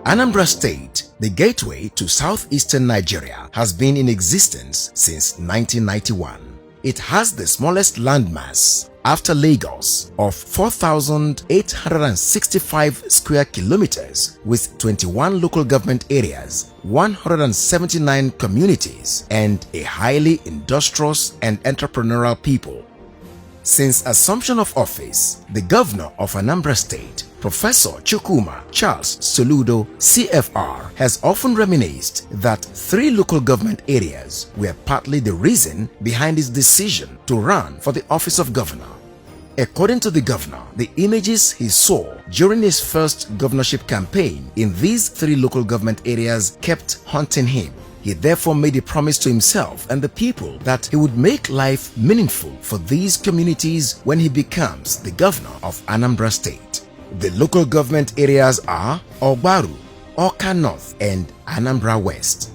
Anambra State, the gateway to southeastern Nigeria, has been in existence since 1991. It has the smallest landmass after Lagos of 4,865 square kilometers with 21 local government areas, 179 communities, and a highly industrious and entrepreneurial people. Since assumption of office, the governor of Anambra State, Professor Chukwuma Charles Soludo, CFR, has often reminisced that 3 local government areas were partly the reason behind his decision to run for the office of governor. According to the governor, the images he saw during his first governorship campaign in these 3 local government areas kept haunting him. He therefore made a promise to himself and the people that he would make life meaningful for these communities when he becomes the governor of Anambra State. The local government areas are Ogbaru, Awka North, and Anambra West.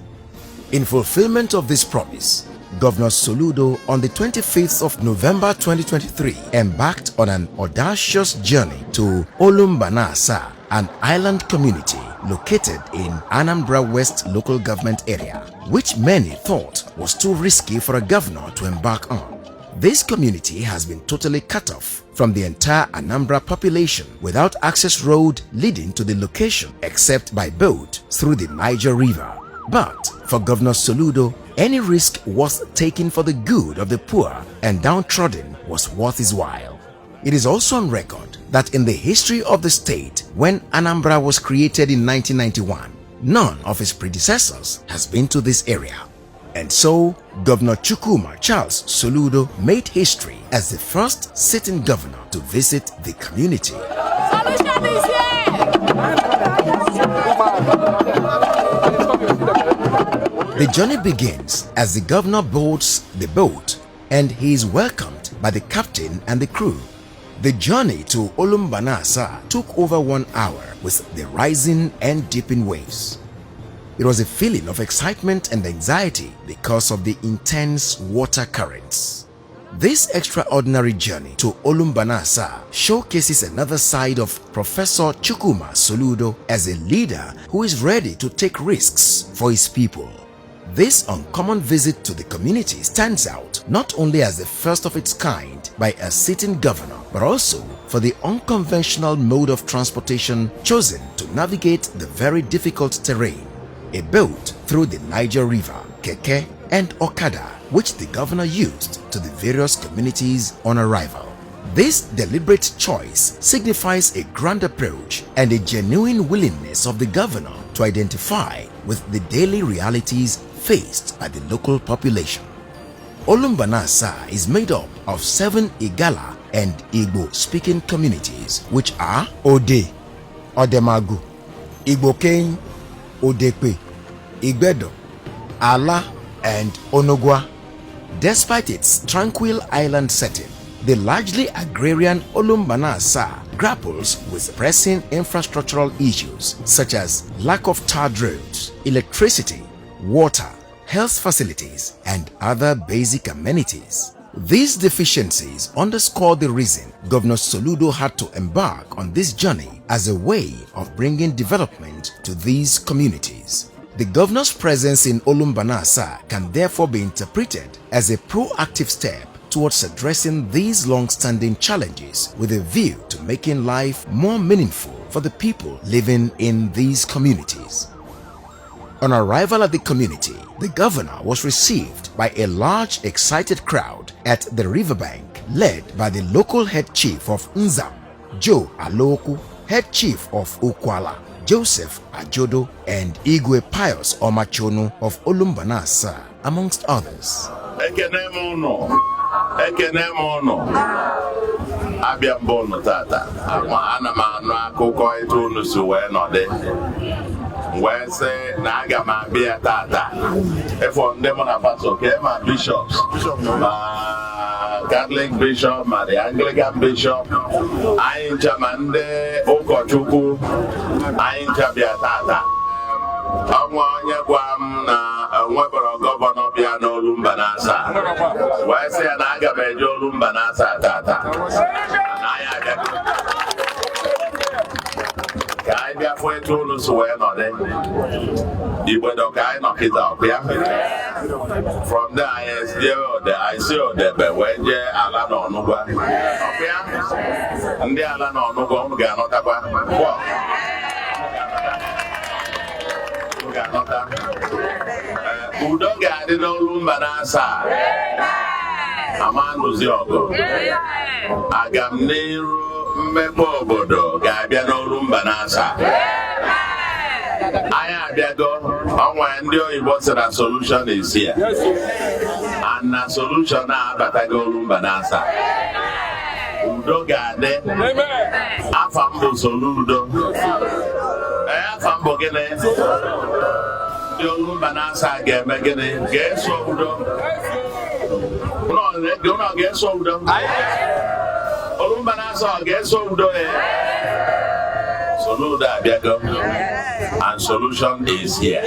In fulfillment of this promise, Governor Soludo on the 25th of November 2023 embarked on an audacious journey to Olum Banasa, an island community located in Anambra West local government area, which many thought was too risky for a governor to embark on. This community has been totally cut off from the entire Anambra population without access road leading to the location except by boat through the Niger River. But for Governor Soludo, any risk worth taking for the good of the poor and downtrodden was worth his while. It is also on record that in the history of the state, when Anambra was created in 1991, none of his predecessors has been to this area. And so, Governor Chukwuma Charles Soludo made history as the first sitting governor to visit the community. The journey begins as the governor boards the boat and he is welcomed by the captain and the crew. The journey to Olum Banasa took over 1 hour with the rising and dipping waves. It was a feeling of excitement and anxiety because of the intense water currents. This extraordinary journey to Olum Banasa showcases another side of Professor Chukwuma Soludo as a leader who is ready to take risks for his people. This uncommon visit to the community stands out not only as the first of its kind by a sitting governor, but also for the unconventional mode of transportation chosen to navigate the very difficult terrain. A boat through the Niger River, keke, and okada, which the governor used to the various communities on arrival. This deliberate choice signifies a grand approach and a genuine willingness of the governor to identify with the daily realities faced by the local population. Olum Banasa is made up of 7 Igala and Igbo-speaking communities, which are Ode, Odemagu, Igbo King, Odepe, Igbedo, Ala, and Onogwa. Despite its tranquil island setting, the largely agrarian Olum Banasa grapples with pressing infrastructural issues such as lack of tarred roads, electricity, water, health facilities, and other basic amenities. These deficiencies underscore the reason Governor Soludo had to embark on this journey as a way of bringing development to these communities. The governor's presence in Olum Banasa can therefore be interpreted as a proactive step towards addressing these long-standing challenges with a view to making life more meaningful for the people living in these communities. On arrival at the community, the governor was received by a large, excited crowd at the riverbank, led by the local head chief of Nzam, Joe Aloku, head chief of Ukwala, Joseph Ajodo, and Igwe Pius Omachono of Olum Banasa, amongst others. Tata, where say Naga ma be a tata. If on them on a pass, okay, my bishops, my Catholic bishop, my the Anglican bishop, I ain't Jamande, Okochuku, I ain't Jabia tata. I want you Guam, a weapon of governor Piano Olum Banasa. Where say Naga Bejo Olum Banasa tata. I got for it to swear not then. You were the guy knock it up, yeah. From there, I see the when you are on no one. And they are on no one, not about. Who don't get it Olum Banasa? A man was young. I got Nero Mepobodo, Gabian Olum Banasa. I have to go. It was a solution is here. And a solution now that I go Olum Banasa. Who don't get it? Afambo Soludo. Afambo Gene. Olum Banasa get Megane, get Soludo. No, do not get Soludo. Olum Banasa get Soludo. Soludo, and solution is here.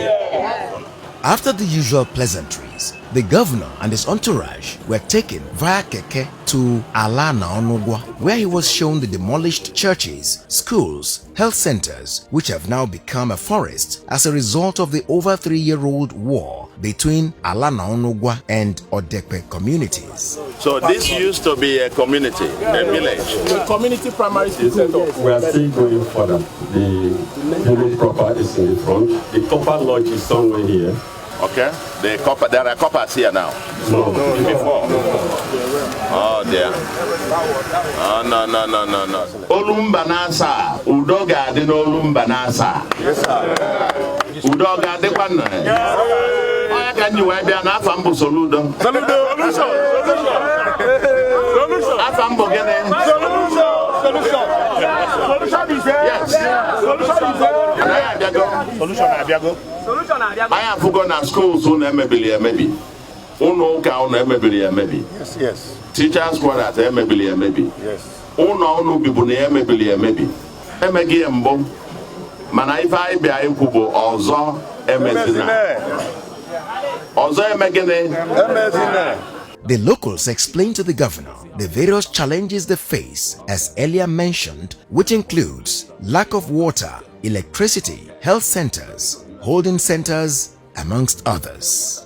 After the usual pleasantries, the governor and his entourage were taken via keke to Alana Onugwa, where he was shown the demolished churches, schools, health centers, which have now become a forest as a result of the over 3-year-old war between Alana Onugwa and Odepe communities. So this used to be a community, a village. The community primary school setup. We are still going further. The building proper is in the front. The copper lodge is somewhere here. Okay, there are coppers here now. No. Before. Oh dear. Oh no. Olum Banasa, Udoga de Olum Banasa. Yes, sir. Udoga de one. Why can you wear an Afambo Soludo? Solution. Afambo Gene. Solution is there. Yes. Solution is there. Solution Abiago. I have forgotten schools who maybe. Uno ka maybe. Yes. Teachers quarters maybe. Yes. Uno people maybe. Emegi embo. Mana if I be kubo ozo emezina. Ozo emegene. The locals explained to the governor the various challenges they face, as earlier mentioned, which includes lack of water, electricity, health centers, holding centers, amongst others.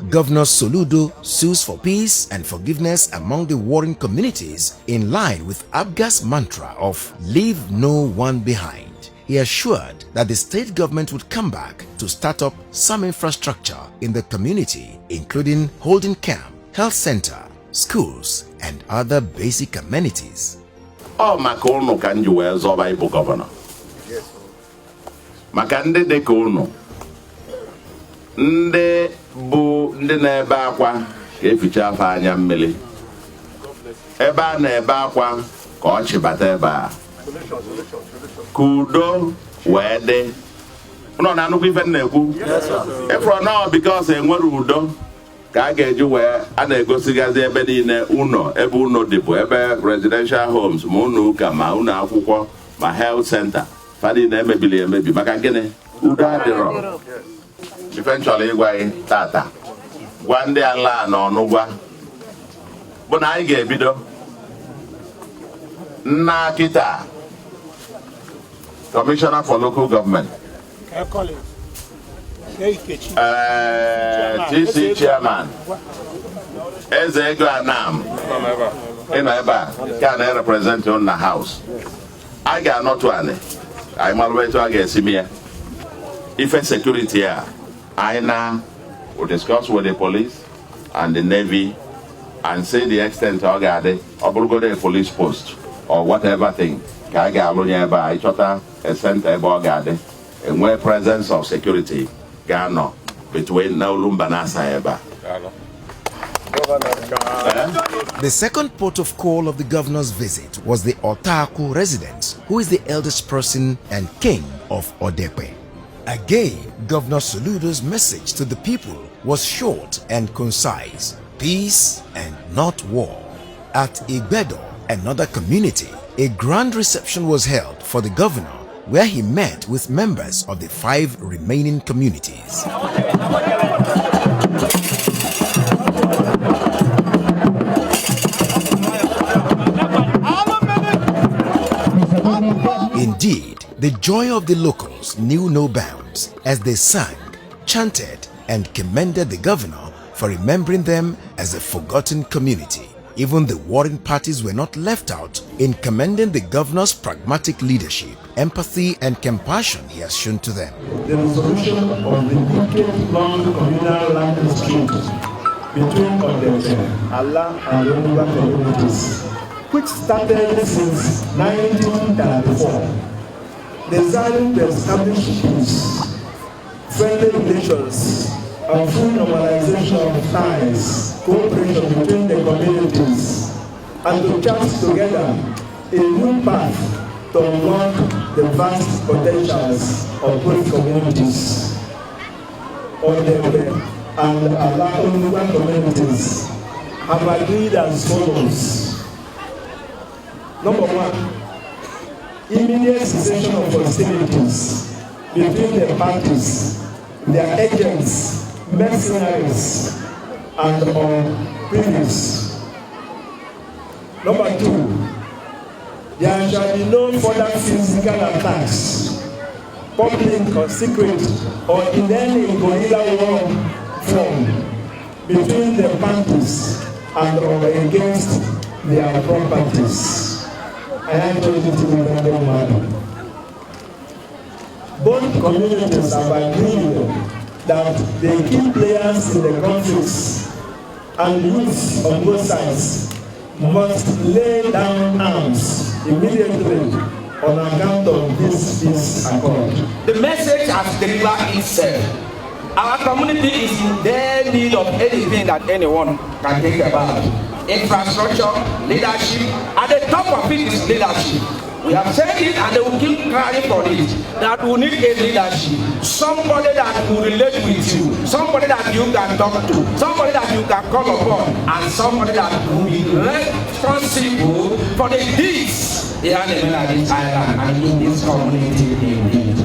Governor Soludo sues for peace and forgiveness among the warring communities in line with ABGA's mantra of "Leave no one behind." He assured that the state government would come back to start up some infrastructure in the community, including holding camp, health center, schools, and other basic amenities. Oh, Makono can you wear Zoba governor? Yes. Makande de Kono. Nde bu ndị na-ebe akwa ka eficha afọ anya mmiri. Ebe a na-ebe akwa ka ọ chịbata ebe a. Ka udo wee dị. Ụnọ na nnukwu ife na-ekwu. Ifro now because enwere udo ka a ga-eji wee a na-egosigazi ebe niile ebe uno dịbụ ebe residential homes ma ụlọ ụka ma ụlọ akwụkwọ ma health center fadị na-emebili emebi maka gịnị udo adịrọ. Eventually ịgwa anyị tata gwa ndị ala na ọnụgwa bụ na anyị ga-ebido nna kịta Commissioner for Local Government TC Chairman Eze Ego Anam ịnọ ebe a ka na-represent on the house. I ga-anọtụ anị anyị malụ etu a ga-esi mee ife security a. I will discuss with the police and the Navy and see the extent of the police post or whatever thing. I chota a center and where presence of security Ghana between Olum Banasa. The second port of call of the governor's visit was the Otaku residence, who is the eldest person and king of Odepe. Again, Governor Soludo's message to the people was short and concise: peace and not war. At Igbedo, another community, a grand reception was held for the governor, where he met with members of the 5 remaining communities. Indeed, The joy of the locals knew no bounds as they sang, chanted, and commended the governor for remembering them as a forgotten community. Even the warring parties were not left out in commending the governor's pragmatic leadership, empathy, and compassion he has shown to them. The resolution of the decade-long communal land dispute between Odebe, Allah, and Yoruba communities, which started since 1934, designed to establish peace, friendly relations, and full normalization of ties, cooperation between the communities, and to chart together a new path to unlock the vast potentials of both communities. Odebe and Allah communities have agreed as follows. Number one, immediate cessation of hostilities between the parties, their agents, mercenaries, and priests. Number two, there shall be no further physical attacks, public or secret, or in any guerrilla war form between the parties and or against their properties. I am told it to be very well. Both communities have agreed that the key players in the conflicts and youths on both sides must lay down arms immediately on account of this peace accord. The message has delivered itself. Our community is in their need of anything that anyone can think about. Infrastructure, leadership, at the top of it is leadership. We have said it and they will keep crying for it, that we need a leadership, somebody that will relate with you, somebody that you can talk to, somebody that you can call upon, and somebody that will be responsible for the deeds here in this island and in this community indeed.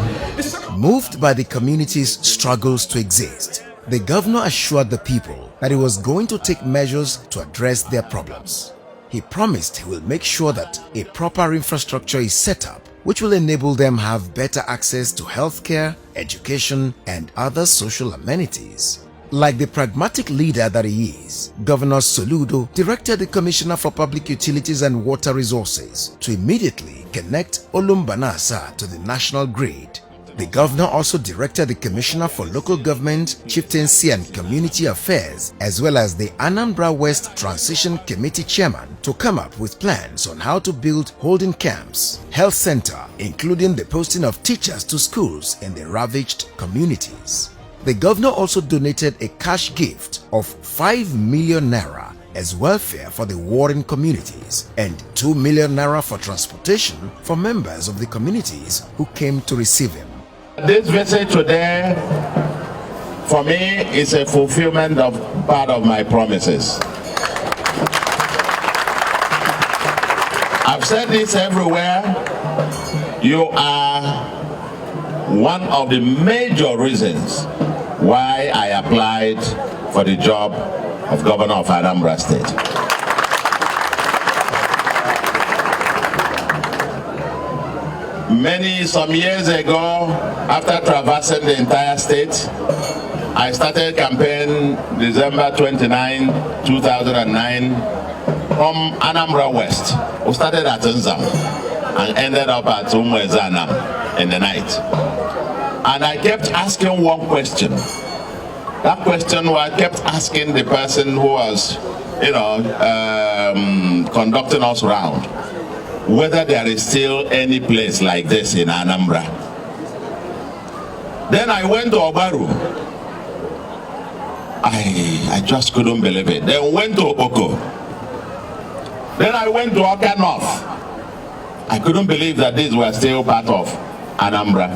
Moved by the community's struggles to exist, the governor assured the people that he was going to take measures to address their problems. He promised he will make sure that a proper infrastructure is set up, which will enable them have better access to healthcare, education, and other social amenities. Like the pragmatic leader that he is, Governor Soludo directed the Commissioner for Public Utilities and Water Resources to immediately connect Olum Banasa to the national grid. The governor also directed the Commissioner for Local Government, Chieftaincy and Community Affairs, as well as the Anambra West Transition Committee Chairman to come up with plans on how to build holding camps, health center, including the posting of teachers to schools in the ravaged communities. The governor also donated a cash gift of 5 million naira as welfare for the warring communities and 2 million naira for transportation for members of the communities who came to receive him. This visit today, for me, is a fulfillment of part of my promises. I've said this everywhere. You are one of the major reasons why I applied for the job of Governor of Anambra State. Some years ago, after traversing the entire state, I started campaign December 29, 2009 from Anambra West. We started at Nzam and ended up at Umwezana in the night. And I kept asking one question. That question I kept asking the person who was, conducting us around, whether there is still any place like this in Anambra. Then I went to Obaru. I just couldn't believe it. Then went to Oko. Then I went to Oka North. I couldn't believe that these were still part of Anambra.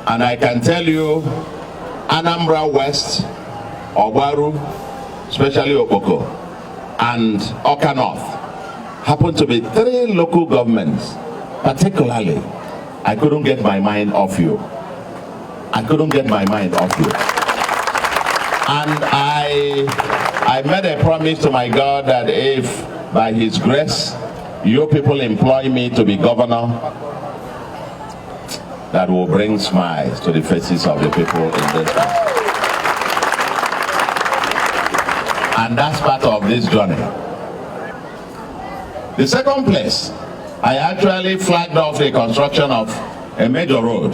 And I can tell you, Anambra West, Obaru, especially Oko, and Oka North, happened to be 3 local governments, particularly. I couldn't get my mind off you. I couldn't get my mind off you. And I made a promise to my God that if, by His grace, you people employ me to be governor, that will bring smiles to the faces of the people in this country. And that's part of this journey. The second place, I actually flagged off the construction of a major road.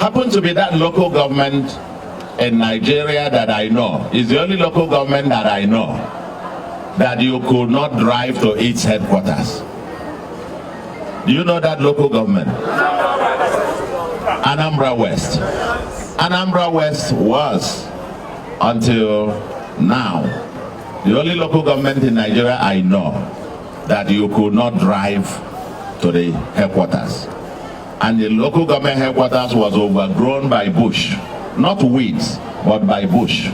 Happened to be that local government in Nigeria that I know. It's the only local government that I know that you could not drive to its headquarters. Do you know that local government? Anambra West. Anambra West was, until now, the only local government in Nigeria I know that you could not drive to the headquarters. And the local government headquarters was overgrown by bush. Not weeds, but by bush.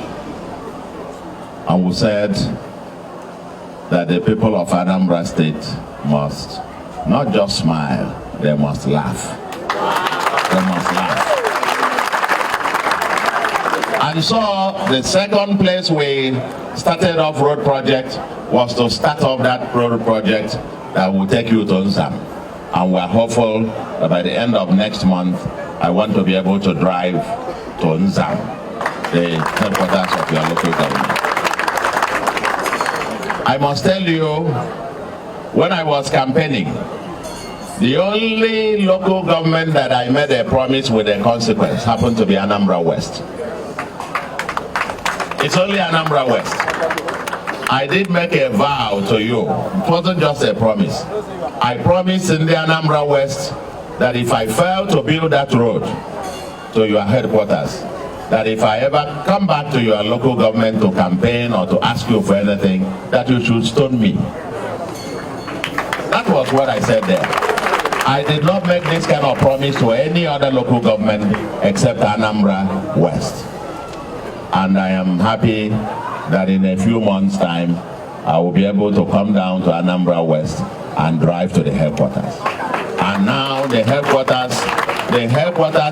And we said that the people of Anambra State must not just smile, they must laugh. They must laugh. And so the second place we started off road project was to start off that road project that will take you to Nzam. And we're hopeful that by the end of next month, I want to be able to drive to Nzam, the headquarters of your local government. I must tell you, when I was campaigning, the only local government that I made a promise with a consequence happened to be Anambra West. It's only Anambra West. I did make a vow to you. It wasn't just a promise. I promised in the Anambra West that if I fail to build that road to your headquarters, that if I ever come back to your local government to campaign or to ask you for anything, that you should stone me. That was what I said there. I did not make this kind of promise to any other local government except Anambra West. And I am happy that in a few months' time, I will be able to come down to Anambra West and drive to the headquarters. And now the headquarters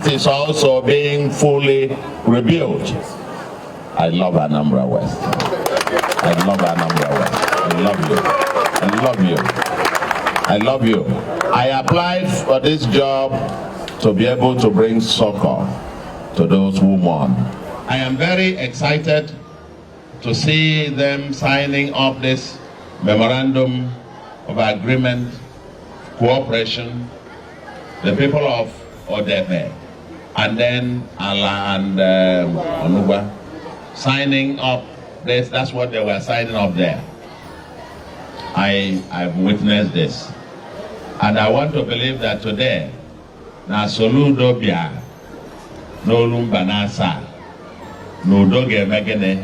is also being fully rebuilt. I love Anambra West. I love Anambra West. I love you. I love you. I love you. I applied for this job to be able to bring succor to those who mourn. I am very excited to see them signing up this memorandum of agreement, cooperation, the people of Odepe, and then Ala and Onuba signing up this. That's what they were signing up there. I've witnessed this, and I want to believe that today, na Soludo bia, no Olum Banasa, no doge megene.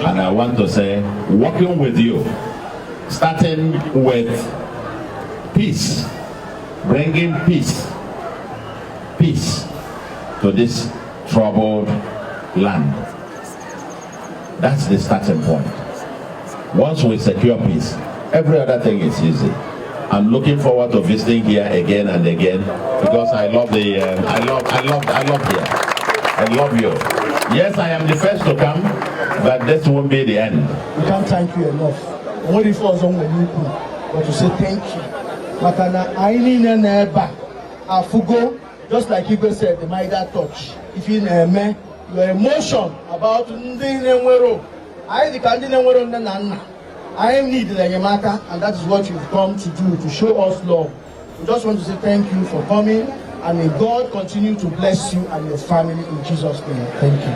And I want to say, working with you, starting with peace, bringing peace to this troubled land. That's the starting point. Once we secure peace, every other thing is easy. I'm looking forward to visiting here again and again because I love the I love here. I love you. Yes, I am the first to come, but this won't be the end. We can't thank you enough. Only for us but to say thank you. Makana aini neba afugo, just like Igwe said, the Maida touch. If you know your emotion about Ndinenwero, I need the Yamaka, and that is what you've come to do, to show us love. We just want to say thank you for coming, and may God continue to bless you and your family in Jesus' name. Thank you.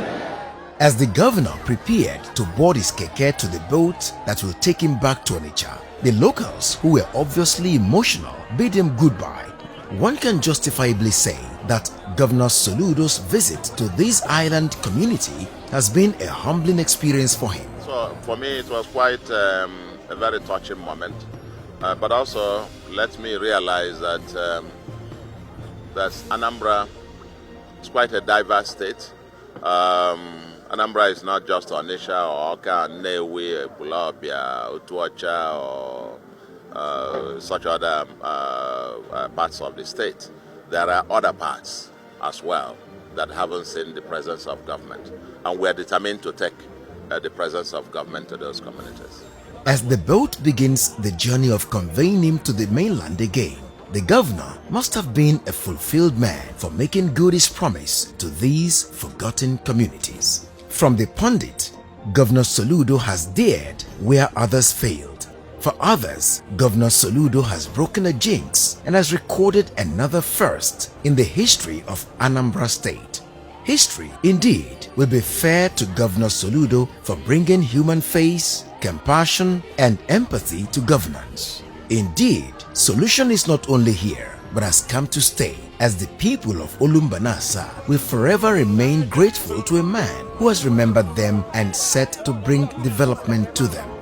As the governor prepared to board his keke to the boat that will take him back to Onitsha, the locals, who were obviously emotional, bid him goodbye. One can justifiably say that Governor Soludo's visit to this island community has been a humbling experience for him. So for me it was quite a very touching moment, but also let me realize that Anambra is quite a diverse state. Anambra is not just Onitsha or Oka, Nnewi, Bulabia, Utuacha, or such other parts of the state. There are other parts as well that haven't seen the presence of government, and we are determined to take the presence of government to those communities. As the boat begins the journey of conveying him to the mainland again, The governor must have been a fulfilled man for making good his promise to these forgotten communities. From the pundit, Governor Soludo has dared where others failed. For others, Governor Soludo has broken a jinx and has recorded another first in the history of Anambra State. History, indeed, will be fair to Governor Soludo for bringing human face, compassion, and empathy to governance. Indeed, solution is not only here, but has come to stay, as the people of Olum Banasa will forever remain grateful to a man who has remembered them and set to bring development to them.